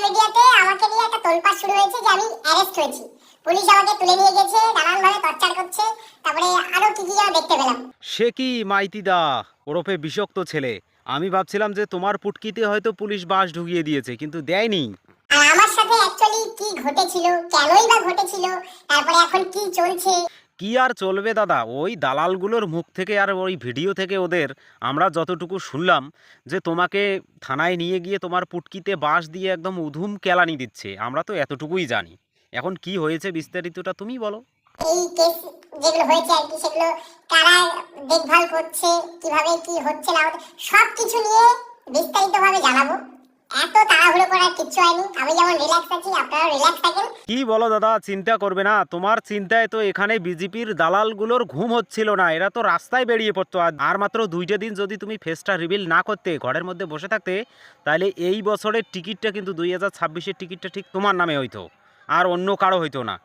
মিডিয়াতে আমাকে নিয়ে একটা তোলপাড় শুরু হয়েছে যে আমি অ্যারেস্ট হয়েছি। পুলিশ আমাকে তুলে নিয়ে গেছে, নানানভাবে টর্চার করছে, তারপরে আরো কি কি যেন দেখতে পেলাম। সে কি মাইতিদা ওরফে বিষাক্ত ছেলে, আমি ভাবছিলাম যে তোমার পুটকিতে হয়তো পুলিশ বাস ঢুকিয়ে দিয়েছে, কিন্তু দেয়নি। আর আমার সাথে অ্যাকচুয়ালি কি ঘটেছিল, কেনই বা ঘটেছিল, তারপরে এখন কি চলছে। কি আর চলবে দাদা, ওই দালালগুলোর মুখ থেকে আর ওই ভিডিও থেকে ওদের আমরা যতটুকু শুনলাম যে তোমাকে থানায় নিয়ে গিয়ে তোমার পুটকিতে বাঁশ দিয়ে একদম উধুম কেলানি দিচ্ছে, আমরা তো এতটুকুই জানি। এখন কি হয়েছে বিস্তারিতটা তুমি বলো। এই কেস যেগুলো হয়েছে আর কি, সেগুলো কারা দেখভাল করছে, কিভাবে কি হচ্ছে না হচ্ছে, সবকিছু নিয়ে বিস্তারিতভাবে জানাবো। এত তাড়াহুড়ো করার কিচ্ছু হয়নি, আমি যেমন রিল্যাক্স আছি আপনারা রিল্যাক্স থাকেন। কি বলো দাদা, চিন্তা করবে না, তোমার চিন্তায় তো এখানে বিজেপির দালালগুলোর ঘুম হচ্ছিল না, এরা তো রাস্তায় বেরিয়ে পড়তো। আর মাত্র 2টা দিন যদি তুমি ফেসটা রিভিল না করতে, ঘরের মধ্যে বসে থাকতে, তাহলে এই বছরের টিকিটটা কিন্তু 2026-এর টিকিটটা ঠিক তোমার নামে হইতো, আর অন্য কারো হইতো না।